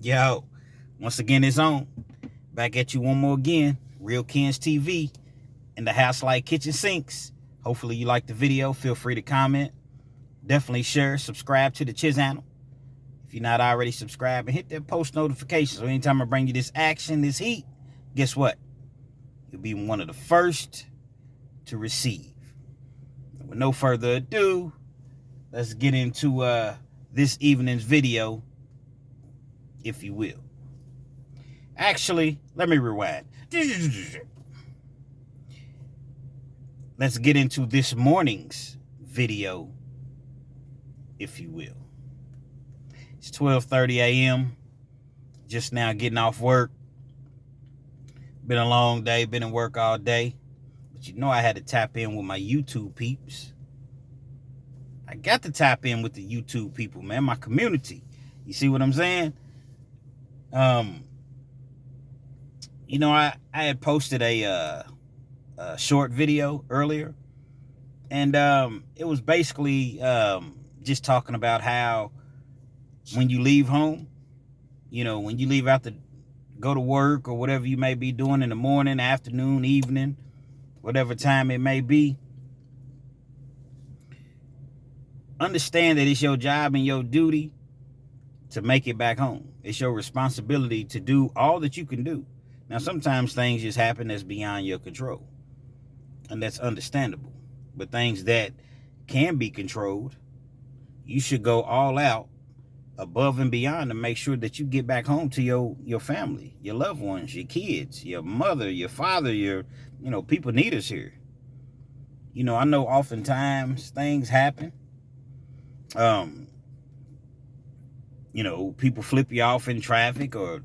Yo, once again, it's on. Back at you one more again. Real Kens TV and the House Like Kitchen Sinks. Hopefully you like the video. Feel free to comment. Definitely share, subscribe to the channel. If you're not already subscribed, and hit that post notification. So anytime I bring you this action, this heat, guess what? You'll be one of the first to receive. With no further ado, let's get into this evening's video, if you will. Actually, let me rewind. Let's get into this morning's video, if you will. It's 12:30 a.m. Just now getting off work. Been a long day, been in work all day. But you know I had to tap in with my YouTube peeps. I got to tap in with the YouTube people, man, my community. You see what I'm saying? I had posted a short video earlier, and it was basically just talking about how when you leave home, when you leave out to go to work or whatever you may be doing in the morning, afternoon, evening, whatever time it may be, understand that it's your job and your duty to make it back home. It's your responsibility to do all that you can do. Now, sometimes things just happen that's beyond your control, and that's understandable. But things that can be controlled, you should go all out, above and beyond, to make sure that you get back home to your family, your loved ones, your kids, your mother, your father, people need us here. I know oftentimes things happen. People flip you off in traffic or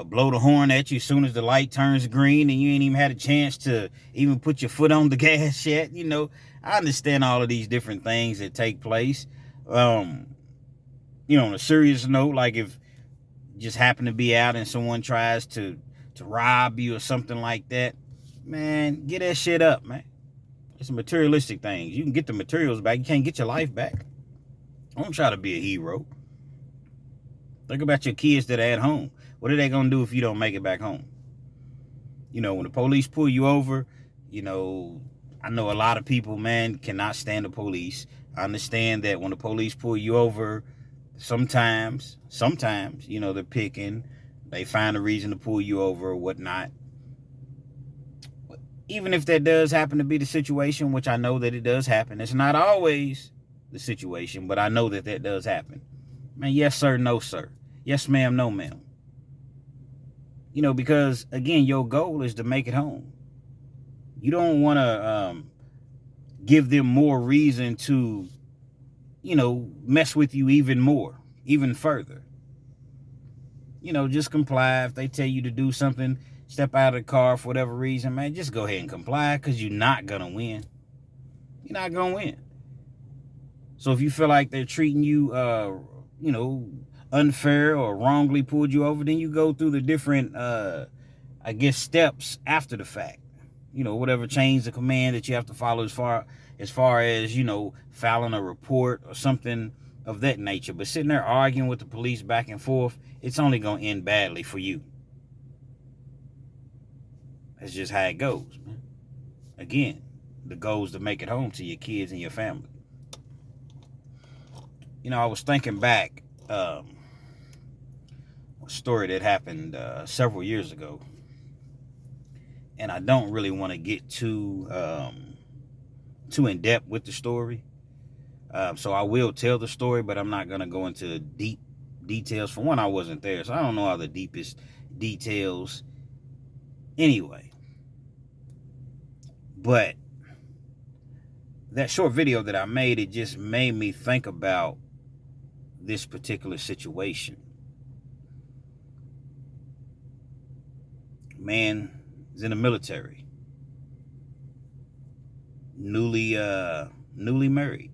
blow the horn at you as soon as the light turns green and you ain't even had a chance to even put your foot on the gas yet. I understand all of these different things that take place. On a serious note, like if you just happen to be out and someone tries to rob you or something like that, man, get that shit up, man. It's materialistic things. You can get the materials back. You can't get your life back. Don't try to be a hero. Think about your kids that are at home. What are they going to do if you don't make it back home? When the police pull you over, I know a lot of people, man, cannot stand the police. I understand that when the police pull you over, sometimes, they're picking. They find a reason to pull you over or whatnot. But even if that does happen to be the situation, which I know that it does happen, it's not always the situation, but I know that does happen. Man, yes, sir, no, sir. Yes, ma'am, no, ma'am. Because, again, your goal is to make it home. You don't want to give them more reason to, mess with you even more, even further. Just comply. If they tell you to do something, step out of the car for whatever reason, man, just go ahead and comply, because you're not going to win. You're not going to win. So if you feel like they're treating you, unfair or wrongly pulled you over, then you go through the different, steps after the fact. Whatever chains of command that you have to follow as far as, filing a report or something of that nature. But sitting there arguing with the police back and forth, it's only going to end badly for you. That's just how it goes, man. Again, the goal is to make it home to your kids and your family. I was thinking back, a story that happened several years ago, and I don't really want to get too in depth with the story. So I will tell the story, but I'm not going to go into deep details. For one, I wasn't there, so I don't know all the deepest details anyway. But that short video that I made, it just made me think about this particular situation. Man is in the military, newly married,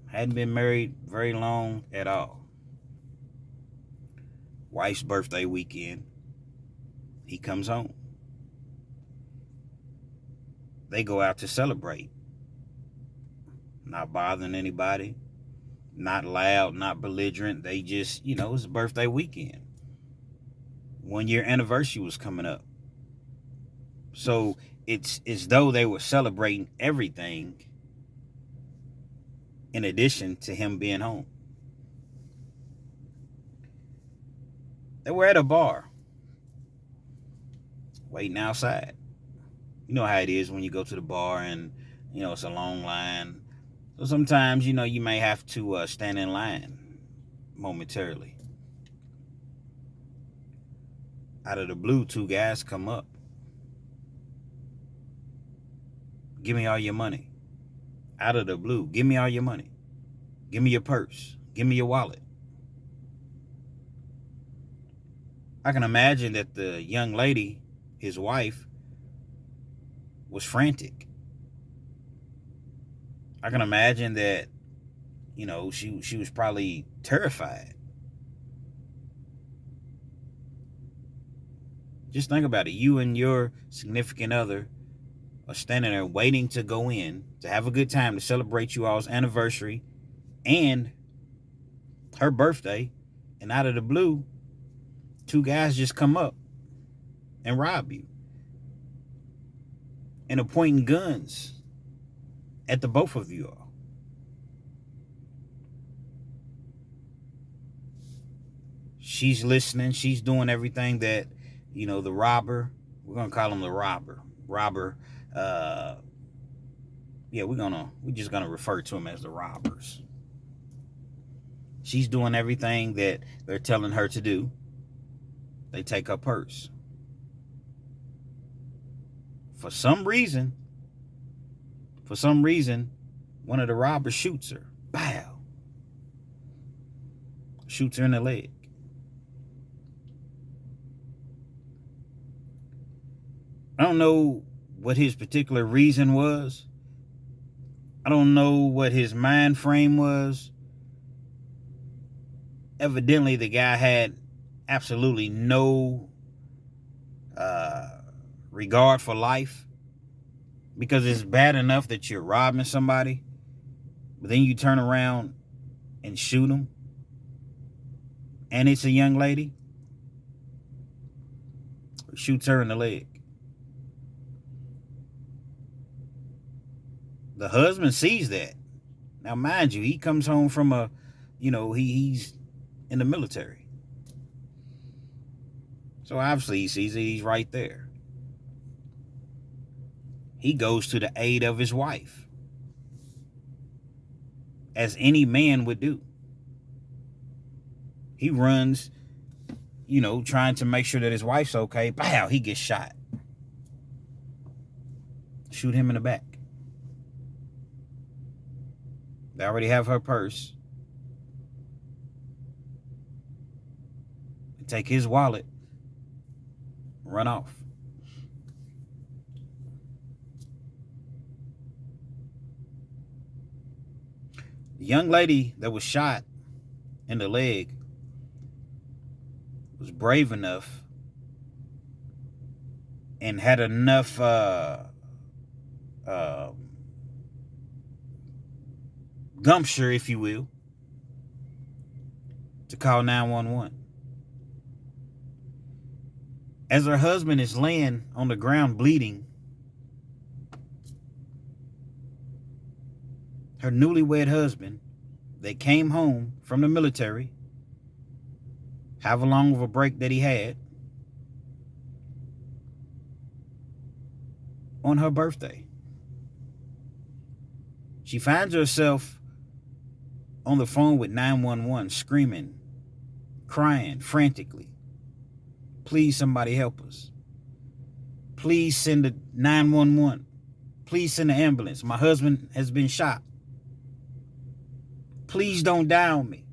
hadn't been married very long at all. Wife's birthday weekend, he comes home. They go out to celebrate, not bothering anybody, not loud, not belligerent. They just, it's a birthday weekend. 1 year anniversary was coming up. So it's as though they were celebrating everything in addition to him being home. They were at a bar, waiting outside. You know how it is when you go to the bar and, it's a long line. So sometimes, you may have to stand in line momentarily. Out of the blue, 2 guys come up. Give me all your money. Out of the blue, give me all your money. Give me your purse. Give me your wallet. I can imagine that the young lady, his wife, was frantic. I can imagine that, she was probably terrified. Just think about it. You and your significant other are standing there waiting to go in to have a good time, to celebrate you all's anniversary and her birthday. And out of the blue, 2 guys just come up and rob you and are pointing guns at the both of you all. She's listening. She's doing everything that, the robber, we're going to call him the robber. We're just going to refer to him as the robbers. She's doing everything that they're telling her to do. They take her purse. For some reason, one of the robbers shoots her. Bow. Shoots her in the leg. I don't know what his particular reason was. I don't know what his mind frame was. Evidently, the guy had absolutely no regard for life, because it's bad enough that you're robbing somebody, but then you turn around and shoot them, and it's a young lady. Shoots her in the leg. The husband sees that. Now, mind you, he comes home from he's in the military. So obviously he sees it. He's right there. He goes to the aid of his wife, as any man would do. He runs, trying to make sure that his wife's okay. Pow, he gets shot. Shoot him in the back. They already have her purse. They take his wallet, run off. The young lady that was shot in the leg was brave enough and had enough gumption, if you will, to call 911. As her husband is laying on the ground bleeding, her newlywed husband that came home from the military, however long of a break that he had, on her birthday, she finds herself on the phone with 911, screaming, crying frantically. Please, somebody help us. Please send a 911. Please send an ambulance. My husband has been shot. Please don't die on me.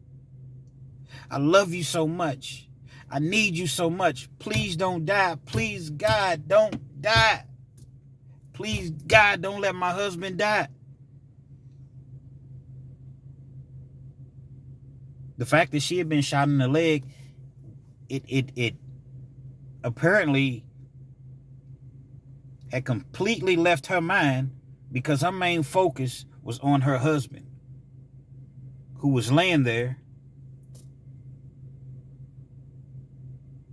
I love you so much. I need you so much. Please don't die. Please, God, don't die. Please, God, don't let my husband die. The fact that she had been shot in the leg, it apparently had completely left her mind, because her main focus was on her husband, who was laying there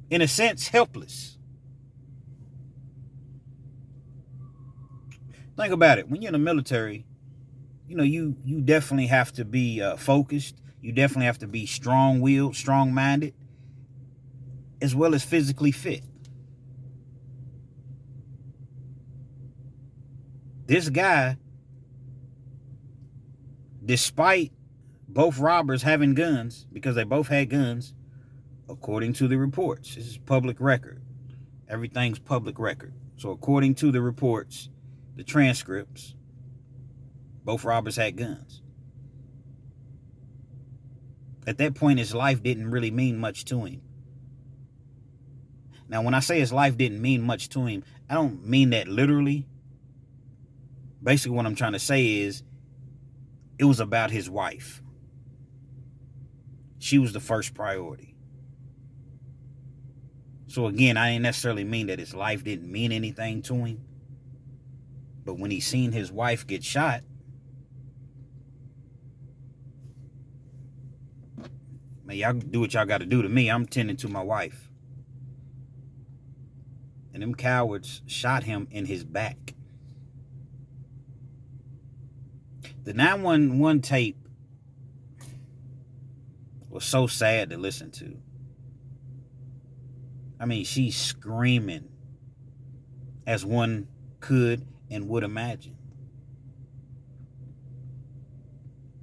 in a sense, helpless. Think about it. When you're in the military, you definitely have to be focused. You definitely have to be strong-willed, strong-minded, as well as physically fit. This guy, despite both robbers having guns, because they both had guns, according to the reports, this is public record. Everything's public record. So according to the reports, the transcripts, both robbers had guns. At that point, his life didn't really mean much to him. Now, when I say his life didn't mean much to him, I don't mean that literally. Basically, what I'm trying to say is it was about his wife. She was the first priority. So again, I didn't necessarily mean that his life didn't mean anything to him. But when he seen his wife get shot, man, y'all do what y'all got to do to me. I'm tending to my wife. And them cowards shot him in his back. The 911 tape was so sad to listen to. I mean, she's screaming as one could and would imagine.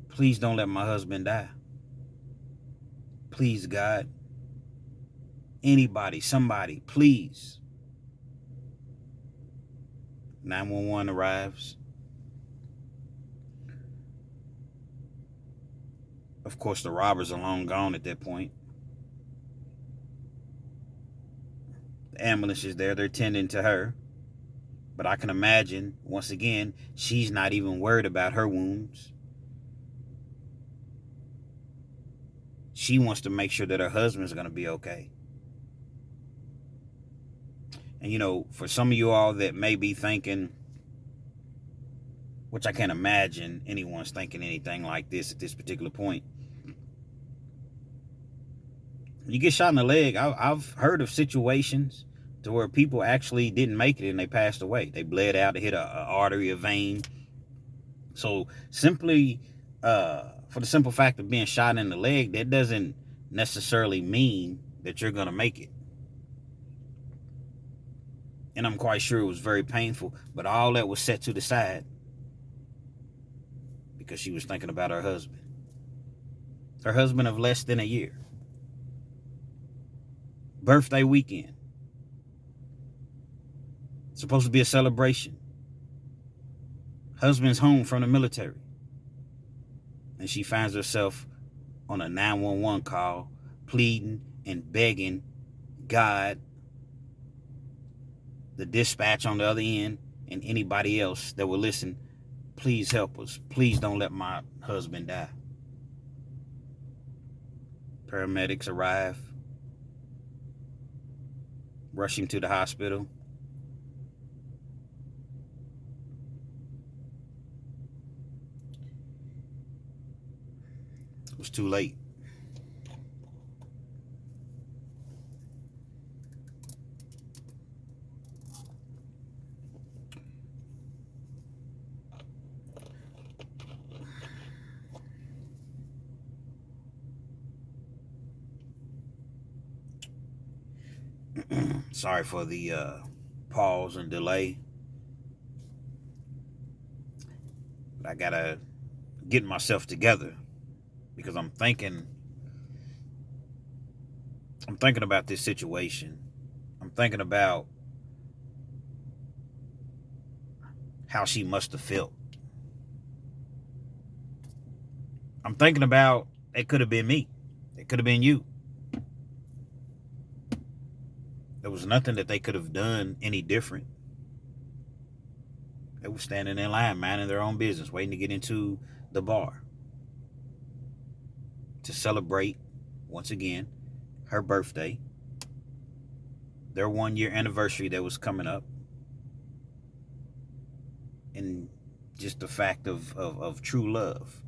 Please don't let my husband die. Please, God. Anybody, somebody, please. 911 arrives. Of course, the robbers are long gone at that point. The ambulance is there. They're tending to her. But I can imagine, once again, she's not even worried about her wounds. She wants to make sure that her husband's going to be okay. And, for some of you all that may be thinking, which I can't imagine anyone's thinking anything like this at this particular point. You get shot in the leg. I've heard of situations to where people actually didn't make it and they passed away. They bled out, they hit a artery, a vein. So simply, for the simple fact of being shot in the leg, that doesn't necessarily mean that you're going to make it. And I'm quite sure it was very painful, but all that was set to the side because she was thinking about her husband. Her husband of less than a year. Birthday weekend. Supposed to be a celebration. Husband's home from the military. And she finds herself on a 911 call, pleading and begging God, the dispatch on the other end, and anybody else that will listen, please help us. Please don't let my husband die. Paramedics arrive. Rush him to the hospital. It was too late. Sorry for the pause and delay. But I gotta get myself together because I'm thinking about this situation. I'm thinking about how she must have felt. I'm thinking about it could have been me. It could have been you. There was nothing that they could have done any different. They were standing in line, minding their own business, waiting to get into the bar to celebrate, once again, her birthday, their 1-year anniversary that was coming up, and just the fact of true love,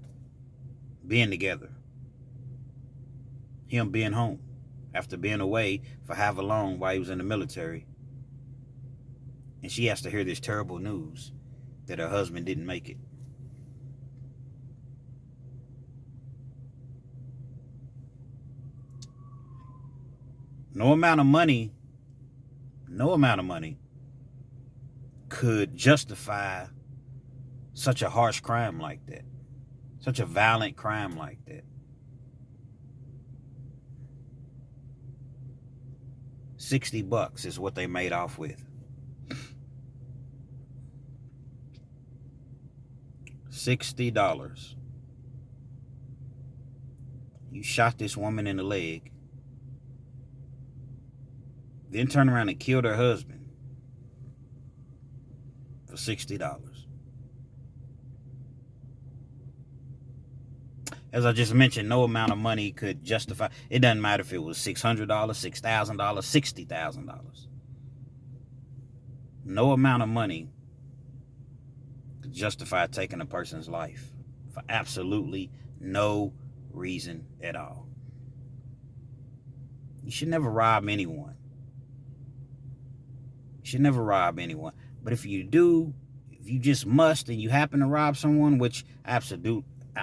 being together, him being home after being away for however long while he was in the military. And she has to hear this terrible news that her husband didn't make it. No amount of money could justify such a harsh crime like that, such a violent crime like that. $60 is what they made off with. $60. You shot this woman in the leg, then turned around and killed her husband for $60. As I just mentioned, no amount of money could justify. It doesn't matter if it was $600, $6,000, $60,000. No amount of money could justify taking a person's life for absolutely no reason at all. You should never rob anyone. You should never rob anyone. But if you do, if you just must and you happen to rob someone, which I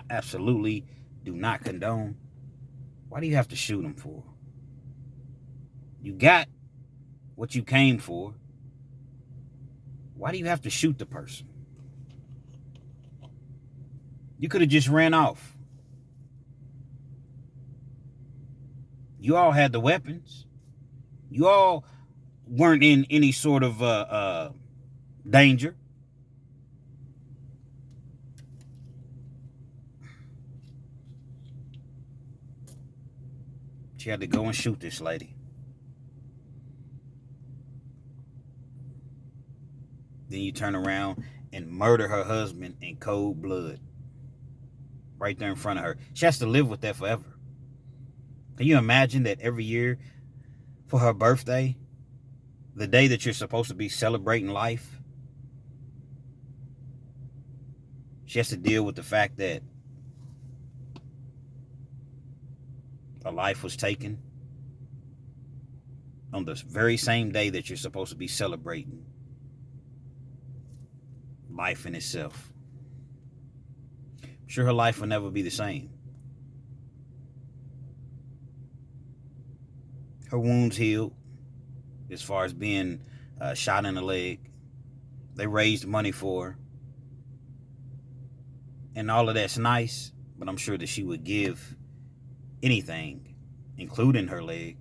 absolutely do not condone, why do you have to shoot them for? You got what you came for. Why do you have to shoot the person? You could have just ran off. You all had the weapons. You all weren't in any sort of danger. She had to go and shoot this lady. Then you turn around and murder her husband in cold blood. Right there in front of her. She has to live with that forever. Can you imagine that every year for her birthday, the day that you're supposed to be celebrating life, she has to deal with the fact that a life was taken on the very same day that you're supposed to be celebrating life in itself. I'm sure her life will never be the same. Her wounds healed as far as being shot in the leg. They raised money for her. And all of that's nice, but I'm sure that she would give anything, including her leg,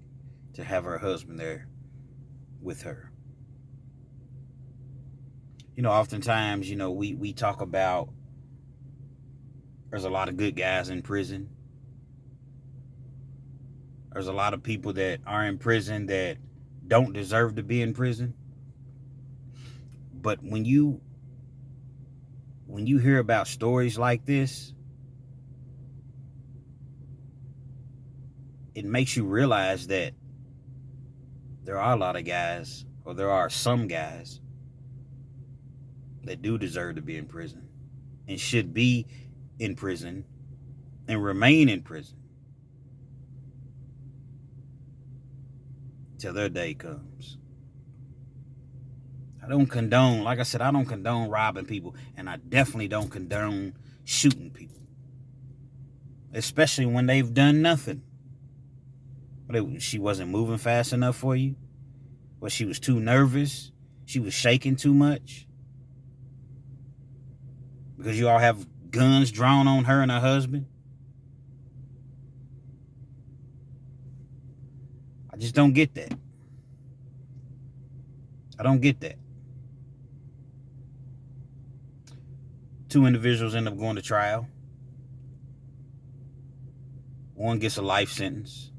to have her husband there with her. You know, oftentimes, you know, we talk about there's a lot of good guys in prison. There's a lot of people that are in prison that don't deserve to be in prison. But when you hear about stories like this, it makes you realize that there are a lot of guys, or there are some guys, that do deserve to be in prison and should be in prison and remain in prison till their day comes. I don't condone, like I said, I don't condone robbing people, and I definitely don't condone shooting people, especially when they've done nothing. She wasn't moving fast enough for you? Or she was too nervous? She was shaking too much? Because you all have guns drawn on her and her husband? I just don't get that. I don't get that. 2 individuals end up going to trial. One gets a life sentence.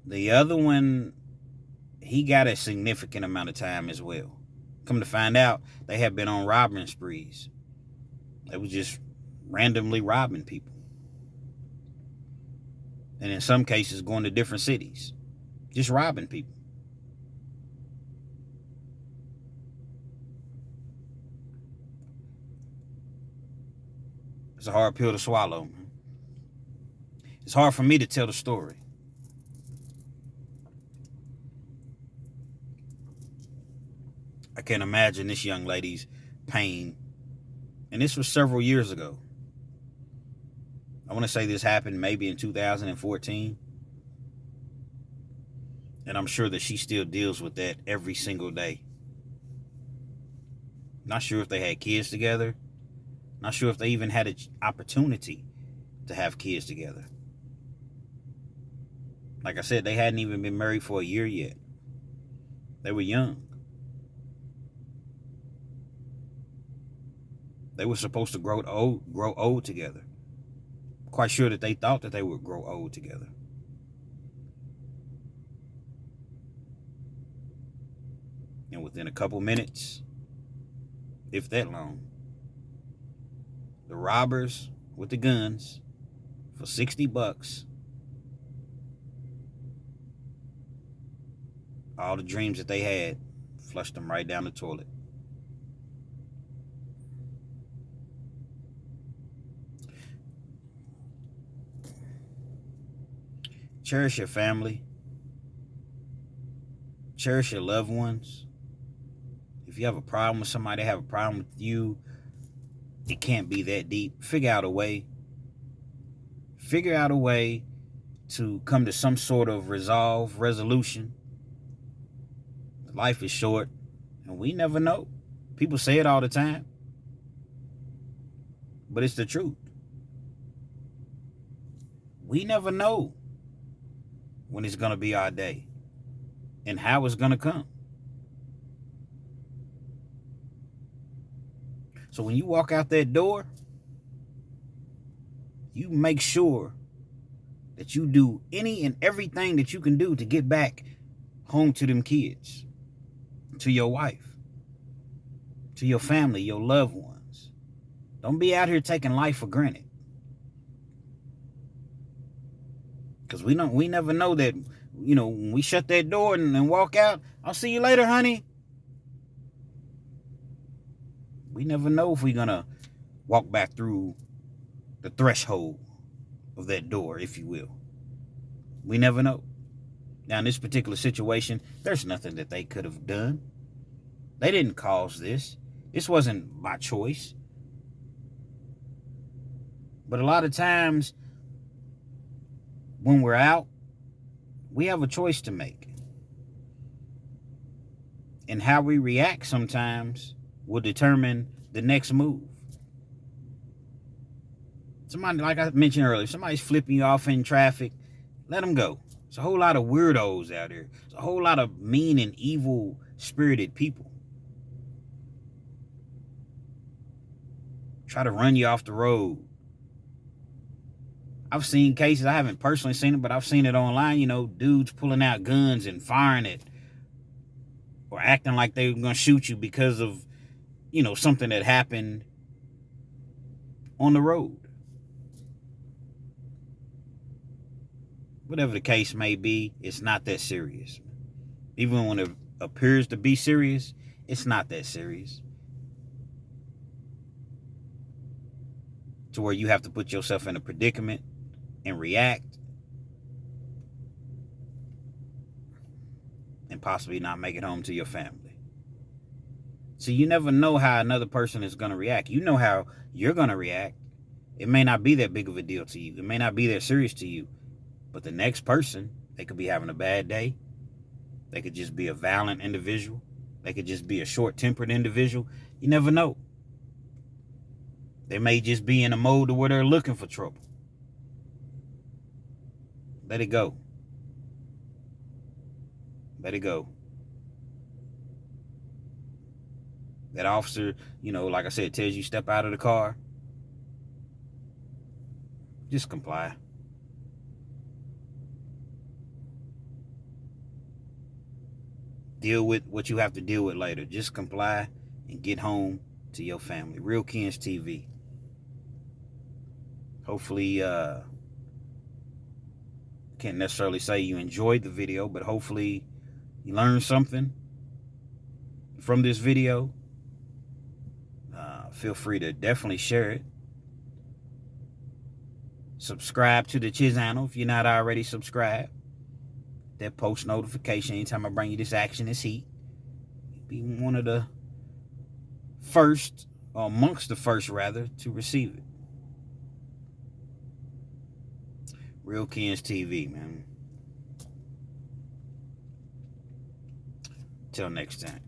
The other one, he got a significant amount of time as well. Come to find out, they had been on robbing sprees. They was just randomly robbing people. And in some cases, going to different cities. Just robbing people. It's a hard pill to swallow. It's hard for me to tell the story. I can't imagine this young lady's pain. And this was several years ago. I want to say this happened maybe in 2014. And I'm sure that she still deals with that every single day. Not sure if they had kids together. Not sure if they even had an opportunity to have kids together. Like I said, they hadn't even been married for a year yet. They were young. They were supposed to grow old together. Quite sure that they thought that they would grow old together. And within a couple minutes, if that long, the robbers with the guns for $60, all the dreams that they had, flushed them right down the toilet. Cherish your family. Cherish your loved ones. If you have a problem with somebody, they have a problem with you, it can't be that deep. Figure out a way. Figure out a way to come to some sort of resolution. Life is short, and we never know. People say it all the time, but it's the truth. We never know when it's going to be our day and how it's going to come. So when you walk out that door, you make sure that you do any and everything that you can do to get back home to them kids, to your wife, to your family, your loved ones. Don't be out here taking life for granted. Because we never know that, when we shut that door and walk out, I'll see you later, honey. We never know if we're going to walk back through the threshold of that door, if you will. We never know. Now, in this particular situation, there's nothing that they could have done. They didn't cause this. This wasn't by choice. But a lot of times, when we're out, we have a choice to make. And how we react sometimes will determine the next move. Somebody, like I mentioned earlier, if somebody's flipping you off in traffic, let them go. There's a whole lot of weirdos out there. There's a whole lot of mean and evil spirited people. Try to run you off the road. I've seen cases, I haven't personally seen it, but I've seen it online, dudes pulling out guns and firing it or acting like they were going to shoot you because of, something that happened on the road. Whatever the case may be, it's not that serious. Even when it appears to be serious, it's not that serious. To where you have to put yourself in a predicament and react and possibly not make it home to your family. So you never know how another person is going to react. You know how you're going to react. It may not be that big of a deal to you. It may not be that serious to you. But the next person, they could be having a bad day. They could just be a violent individual. They could just be a short-tempered individual. You never know. They may just be in a mode where they're looking for trouble. Let it go. Let it go. That officer, like I said, tells you step out of the car. Just comply. Deal with what you have to deal with later. Just comply and get home to your family. Real Kens TV. Hopefully, can't necessarily say you enjoyed the video, but hopefully you learned something from this video. Feel free to definitely share it. Subscribe to the channel if you're not already subscribed. That post notification anytime I bring you this action, this heat. Be one of the first, or amongst the first rather, to receive it. Real Kens TV, man. Till next time.